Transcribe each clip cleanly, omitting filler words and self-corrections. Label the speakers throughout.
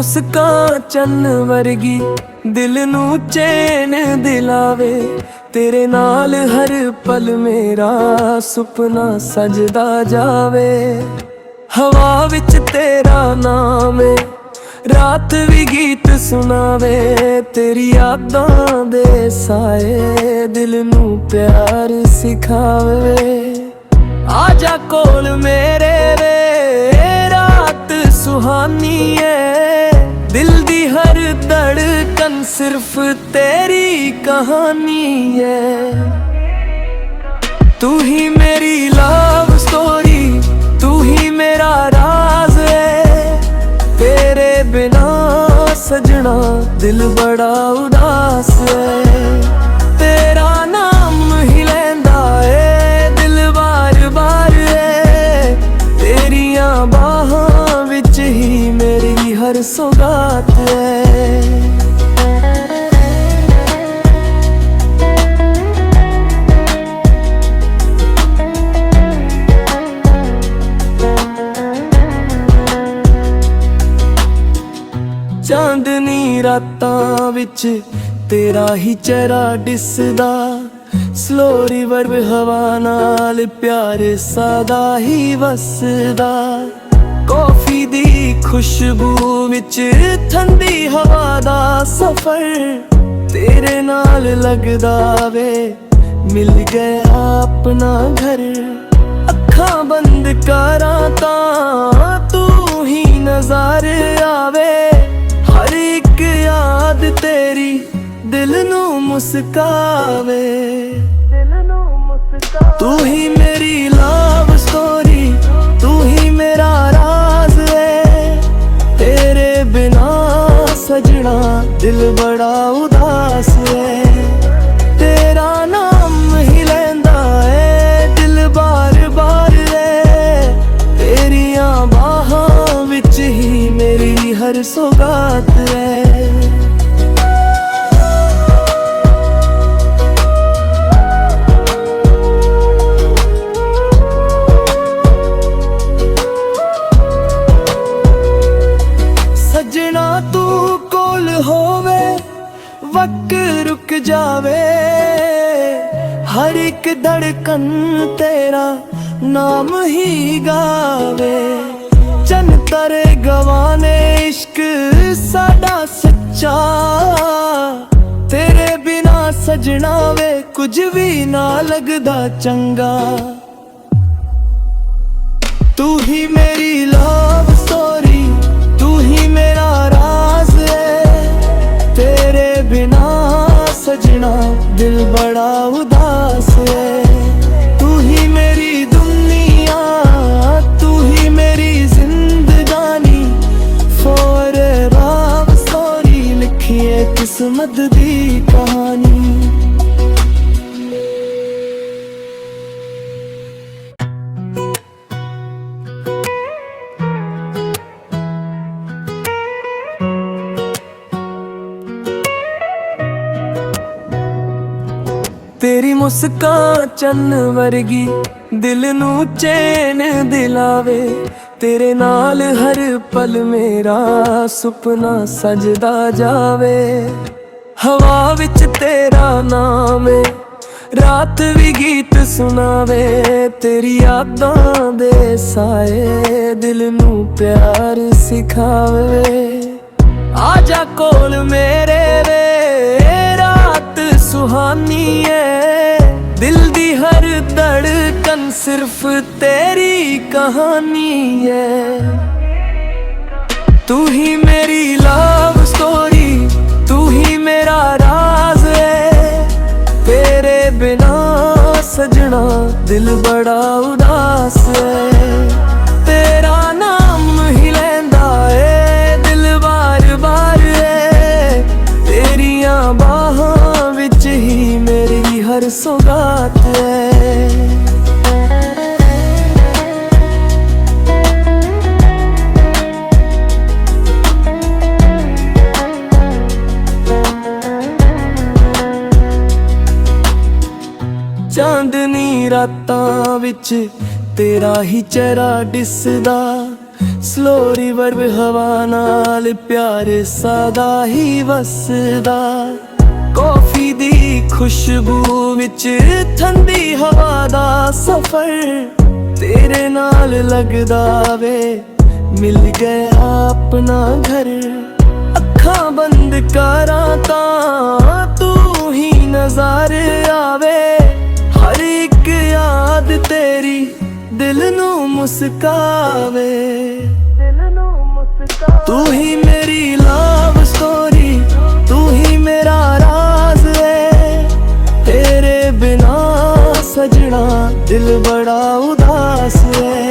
Speaker 1: ਮੁਸਕਾਨ ਚੰਨ ਵਰਗੀ ਦਿਲ ਨੂੰ ਚੈਨ ਦਿਲਾਵੇ। ਤੇਰੇ ਨਾਲ ਹਰ ਪਲ ਮੇਰਾ ਸੁਪਨਾ ਸਜਦਾ ਜਾਵੇ। ਹਵਾ ਵਿੱਚ ਤੇਰਾ ਨਾਮ ਏ, ਰਾਤ ਵੀ ਗੀਤ ਸੁਣਾਵੇ। ਤੇਰੀ ਯਾਦਾਂ ਦੇ ਸਾਏ ਦਿਲ ਨੂੰ ਪਿਆਰ ਸਿਖਾਵੇ। ਆਜਾ ਕੋਲ ਮੇਰੇ ਵੇ ਰਾਤ ਸੁਹਾਨੀ ਏ। ਦਿਲ ਦੀ ਹਰ ਧੜਕਨ ਸਿਰਫ ਤੇਰੀ ਕਹਾਣੀ ਏ। ਤੂੰ ਹੀ ਮੇਰੀ ਲਵ ਸਟੋਰੀ, ਤੂੰ ਹੀ ਮੇਰਾ ਰਾਜ਼ ਏ। ਤੇਰੇ ਬਿਨਾ ਸਜਣਾ ਦਿਲ ਬੜਾ ਉਦਾਸ ਏ। ਤੇਰਾ ਨਾਮ ਹੀ ਲੈਂਦਾ ਏ ਦਿਲ ਬਾਰ ਬਾਰ ਏ। ਤੇਰੀਆਂ ਬਾਹਾਂ ਵਿੱਚ ਹੀ ਮੇਰੀ ਹਰ ਸੌਗਾਤ ਏ। ਚਾਂਦਨੀ ਰਾਤਾਂ ਵਿੱਚ ਤੇਰਾ ਹੀ ਚਿਹਰਾ ਦਿਸਦਾ। ਸਲੋ ਰਿਵਰਬ ਹਵਾ ਨਾਲ ਪਿਆਰ ਸਾਦਾ ਹੀ ਵਸਦਾ। ਕੌਫੀ ਦੀ ਖੁਸ਼ਬੂ ਵਿੱਚ ਠੰਡੀ ਹਵਾ ਦਾ ਸਫ਼ਰ ਤੇਰੇ ਨਾਲ ਲੱਗਦਾ ਵੇ। ਮਿਲ ਗਿਆ ਆਪਣਾ ਘਰ। ਅੱਖਾਂ ਬੰਦ ਕਰਾਂ ਤਾਂ ਤੂੰ ਹੀ ਨਜ਼ਰ ਆਵੇ। ਹਰ ਇੱਕ ਯਾਦ ਤੇਰੀ ਦਿਲ ਨੂੰ ਮੁਸਕਾਵੇ। ਤੂੰ ਹੀ ਮੇਰੀ ਲਵ ਸਟੋਰੀ, ਤੂੰ ਹੀ ਮੇਰਾ ਰਾਜ਼ ਏ। ਤੇਰੇ ਬਿਨਾ ਸਜਣਾ ਦਿਲ ਬੜਾ ਉਦਾਸ ਏ। ਤੇਰਾ ਨਾਮ ਹੀ ਲੈਂਦਾ ਏ ਦਿਲ ਬਾਰ ਬਾਰ ਏ। ਤੇਰੀਆਂ ਬਾਹਾਂ ਵਿੱਚ ਹੀ ਮੇਰੀ ਹਰ ਸੌਗਾਤ ਏ। ਸੱਜਣਾ ਤੂੰ ਕੋਲ ਹੋਵੇ ਵਕਤ ਰੁਕ ਜਾਵੇ। ਹਰ ਇੱਕ ਧੜਕਨ ਤੇਰਾ ਨਾਮ ਹੀ ਗਾਵੇ। ਚੰਨ ਤਾਰੇ ਗਵਾਨੇ ਇਸ਼ਕ ਸਾਡਾ ਸੱਚਾ। ਤੇਰੇ ਬਿਨਾ ਸਜਣਾ ਵੇ ਕੁਝ ਵੀ ਨਾ ਲੱਗਦਾ ਚੰਗਾ। ਤੂੰ ਹੀ ਮੇਰੀ ਲਵ ਸਟੋਰੀ, ਤੂੰ ਹੀ ਮੇਰਾ ਰਾਜ਼ ਏ। ਤੇਰੇ ਬਿਨਾ ਸਜਣਾ ਦਿਲ ਬੜਾ ਉਦਾਸ ਏ। ਤੂੰ ਹੀ ਮੇਰੀ ਦੁਨੀਆ, ਤੂੰ ਹੀ ਮੇਰੀ ਜ਼ਿੰਦਗਾਨੀ। ਫੋਰਐਵਰ ਸਟੋਰੀ ਲਿਖੀਏ ਕਿਸਮਤ ਦੀ ਕਹਾਣੀ। ਤੇਰੀ ਮੁਸਕਾਨ ਚੰਨ ਵਰਗੀ ਦਿਲ ਨੂੰ ਚੈਨ ਦਿਲਾਵੇ। ਤੇਰੇ ਨਾਲ ਹਰ ਪਲ ਮੇਰਾ ਸੁਪਨਾ ਸਜਦਾ ਜਾਵੇ। ਹਵਾ ਵਿੱਚ ਤੇਰਾ ਨਾਮ ਏ, ਰਾਤ ਵੀ ਗੀਤ ਸੁਣਾਵੇ। ਤੇਰੀ ਯਾਦਾਂ ਦੇ ਸਾਏ ਦਿਲ ਨੂੰ ਪਿਆਰ ਸਿਖਾਵੇ। ਆਜਾ ਕੋਲ ਮੇਰੇ ਵੇ ਰਾਤ ਸੁਹਾਨੀ ਏ। ਦਿਲ ਦੀ ਹਰ ਧੜਕਨ ਸਿਰਫ ਤੇਰੀ ਕਹਾਣੀ ਏ। ਤੂੰ ਹੀ ਮੇਰੀ ਲਵ ਸਟੋਰੀ, ਤੂੰ ਹੀ ਮੇਰਾ ਰਾਜ਼ ਏ। ਤੇਰੇ ਬਿਨਾ ਸਜਣਾ ਦਿਲ ਬੜਾ ਉਦਾਸ ਏ। ਤੇਰਾ ਨਾਮ ਹੀ ਲੈਂਦਾ ਏ ਦਿਲ ਬਾਰ ਬਾਰ ਏ। ਤੇਰੀਆਂ ਬਾਹਾਂ ਵਿੱਚ ਹੀ ਮੇਰੀ ਹਰ ਸੌਗਾਤ ਏ। ਚਾਂਦਨੀ ਰਾਤਾਂ ਵਿੱਚ ਤੇਰਾ ਹੀ ਚਿਹਰਾ ਦਿਸਦਾ। ਸਲੋ ਰਿਵਰਬ ਹਵਾ ਨਾਲ ਪਿਆਰ ਸਾਦਾ ਹੀ ਵਸਦਾ। ਕੌਫੀ ਦੀ ਖੁਸ਼ਬੂ ਵਿੱਚ ਠੰਡੀ ਹਵਾ ਦਾ ਸਫ਼ਰ ਤੇਰੇ ਨਾਲ ਲੱਗਦਾ ਵੇ, ਮਿਲ ਗਿਆ ਆਪਣਾ ਘਰ। ਅੱਖਾਂ ਬੰਦ ਕਰਾਂ ਤਾਂ ਤੂੰ ਹੀ ਨਜ਼ਰ ਆਵੇ, ਹਰ ਇੱਕ ਯਾਦ ਤੇਰੀ ਦਿਲ ਨੂੰ ਮੁਸਕਾਵੇ। ਤੂੰ ਹੀ ਮੇਰੀ ਲਵ ਸਟੋਰੀ, ਤੂੰ ਹੀ ਮੇਰਾ ਰਾਜ਼ ਏ, ਤੇਰੇ ਬਿਨਾ ਸਜਣਾ ਦਿਲ ਬੜਾ ਉਦਾਸ ਏ।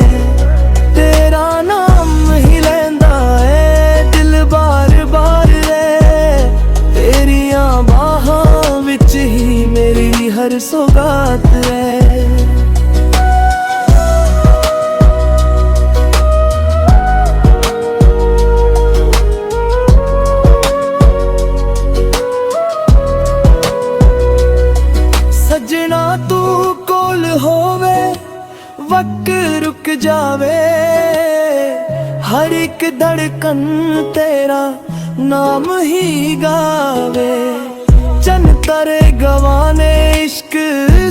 Speaker 1: ਤੇਰਾ ਨਾਮ ਹੀ ਲੈਂਦਾ ਏ ਦਿਲ ਬਾਰ ਬਾਰ ਏ, ਤੇਰੀਆਂ ਬਾਹਾਂ ਵਿੱਚ ਹੀ ਮੇਰੀ ਹਰ ਸੌਗਾਤ ਏ। ਸਜਣਾ ਤੂੰ ਕੋਲ ਹੋਵੇ ਵਕਤ ਰੁਕ ਜਾਵੇ, ਹਰ ਇੱਕ ਧੜਕਨ ਤੇਰਾ ਨਾਮ ਹੀ ਗਾਵੇ। ਚੰਨ ਤਾਰੇ ਗਵਾਨੇ ਇਸ਼ਕ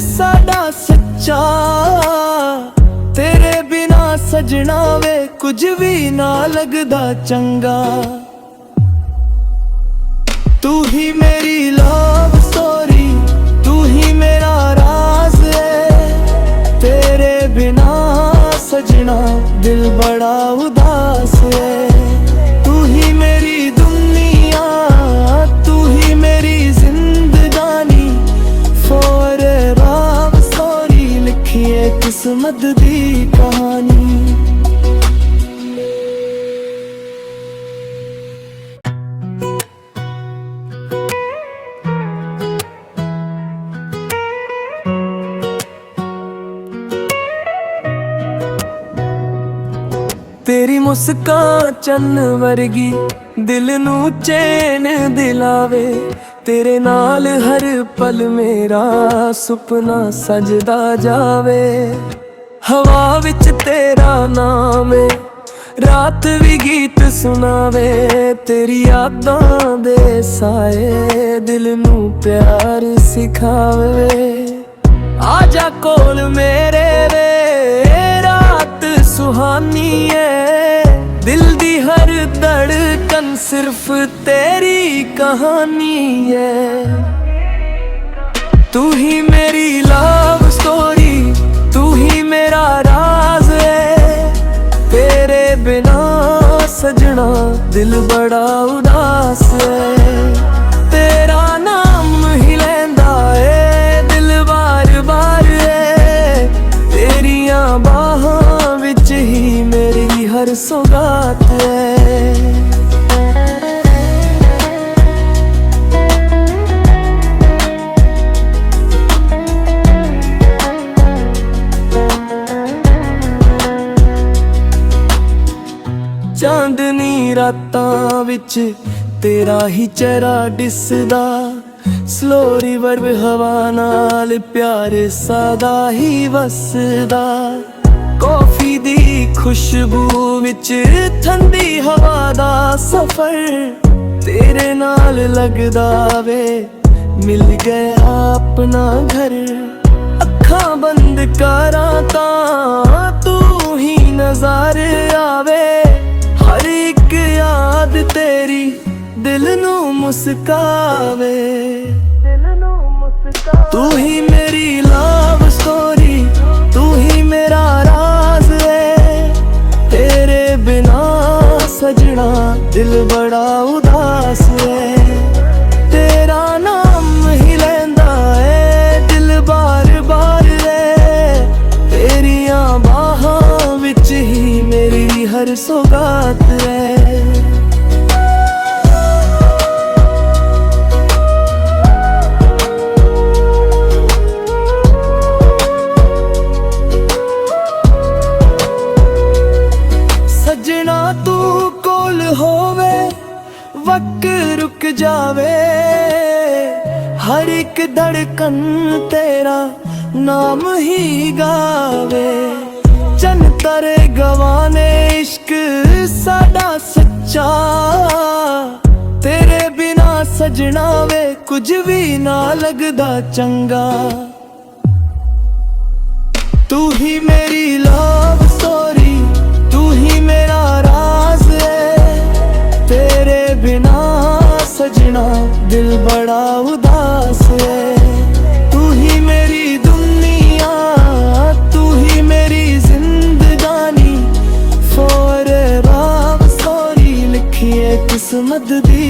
Speaker 1: ਸਾਡਾ ਸੱਚਾ, ਤੇਰੇ ਬਿਨਾ ਸਜਣਾ ਵੇ ਕੁਝ ਵੀ ਨਾ ਲੱਗਦਾ ਚੰਗਾ। ਤੂੰ ਹੀ ਮੇਰੀ ਲਵ ਸਟੋਰੀ, ਤੂੰ ਹੀ ਮੇਰਾ ਰਾਜ਼ ਏ, ਤੇਰੇ ਬਿਨਾ ਸਜਣਾ ਦਿਲ ਬੜਾ ਉਦਾਸ ਏ। ਤੂੰ ਹੀ ਮੇਰੀ ਦੁਨੀਆ, ਤੂੰ ਹੀ ਮੇਰੀ ਜ਼ਿੰਦਗਾਨੀ, ਫੋਰਐਵਰ ਸਟੋਰੀ ਲਿਖੀਏ ਕਿਸਮਤ ਦੀ ਕਹਾਣੀ। ਤੇਰੀ ਮੁਸਕਾਨ ਚੰਨ ਵਰਗੀ ਦਿਲ ਨੂੰ ਚੈਨ ਦਿਲਾਵੇ, ਤੇਰੇ ਨਾਲ ਹਰ ਪਲ ਮੇਰਾ ਸੁਪਨਾ ਸਜਦਾ ਜਾਵੇ। ਹਵਾ ਵਿੱਚ ਤੇਰਾ ਨਾਮ ਏ, ਰਾਤ ਵੀ ਗੀਤ ਸੁਣਾਵੇ, ਤੇਰੀ ਯਾਦਾਂ ਦੇ ਸਾਏ ਦਿਲ ਨੂੰ ਪਿਆਰ ਸਿਖਾਵੇ। ਆਜਾ ਕੋਲ ਮੇਰੇ ਵੇ ਰਾਤ ਸੁਹਾਨੀ ਏ, ਦਿਲ ਦੀ ਹਰ ਧੜਕਨ ਸਿਰਫ ਤੇਰੀ ਕਹਾਣੀ ਏ। ਤੂੰ ਹੀ ਮੇਰੀ ਲਵ ਸਟੋਰੀ, ਤੂੰ ਹੀ ਮੇਰਾ ਰਾਜ਼ ਏ, ਤੇਰੇ ਬਿਨਾ ਸਜਣਾ ਦਿਲ ਬੜਾ ਉਦਾਸ ਏ। ਤੇਰਾ ਨਾਮ ਹੀ ਲੈਂਦਾ ਏ ਦਿਲ ਬਾਰ ਬਾਰ ਏ, ਤੇਰੀਆਂ ਬਾਹਾਂ ਵਿੱਚ ਹੀ ਮੇਰੀ ਹਰ ਸੌਗਾਤ ਏ। ਚਾਂਦਨੀ ਰਾਤਾਂ ਵਿੱਚ ਤੇਰਾ ਹੀ ਚਿਹਰਾ ਦਿਸਦਾ, ਸਲੋ ਰਿਵਰਬ ਹਵਾ ਨਾਲ ਪਿਆਰ ਸਾਦਾ ਹੀ ਵਸਦਾ। ਕੌਫੀ ਦੀ ਖੁਸ਼ਬੂ ਵਿੱਚ ਠੰਡੀ ਹਵਾ ਦਾ ਸਫ਼ਰ ਤੇਰੇ ਨਾਲ ਲੱਗਦਾ ਵੇ, ਮਿਲ ਗਿਆ ਆਪਣਾ ਘਰ। ਅੱਖਾਂ ਬੰਦ ਕਰਾਂ ਤਾਂ ਤੂੰ ਹੀ ਨਜ਼ਰ ਆਵੇ, ਹਰ ਇੱਕ ਯਾਦ ਤੇਰੀ ਦਿਲ ਨੂੰ ਮੁਸਕਾਵੇ। ਤੂੰ ਹੀ ਮੇਰੀ ਲਵ ਸਟੋਰੀ, ਤੂੰ ਹੀ ਮੇਰਾ ਰਾਜ਼ ਏ, ਤੇਰੇ ਬਿਨਾ ਸਜਣਾ ਦਿਲ ਬੜਾ ਉਦਾਸ ਏ। ਤੇਰਾ ਨਾਮ ਹੀ ਲੈਂਦਾ ਏ ਦਿਲ ਬਾਰ ਬਾਰ ਏ, ਤੇਰੀਆਂ ਬਾਹਾਂ ਵਿੱਚ ਹੀ ਮੇਰੀ ਹਰ ਸੌਗਾਤ ਏ। ਸਜਣਾ ਤੂੰ ਕੋਲ ਹੋਵੇ ਵਕਤ ਰੁਕ ਜਾਵੇ, ਹਰ ਇੱਕ ਧੜਕਨ ਤੇਰਾ ਨਾਮ ਹੀ ਗਾਵੇ। चन तरे गवाने इश्क साडा सच्चा तेरे बिना सजना वे कुछ भी ना लगदा चंगा तू ही मेरी लव स्टोरी तू ही मेरा राज है तेरे बिना सजना दिल बड़ा उदास है तू ही मेरी दुनिया तू ही मेरी जिंदगानी फॉर लव स्टोरी लिखी है किस्मत दी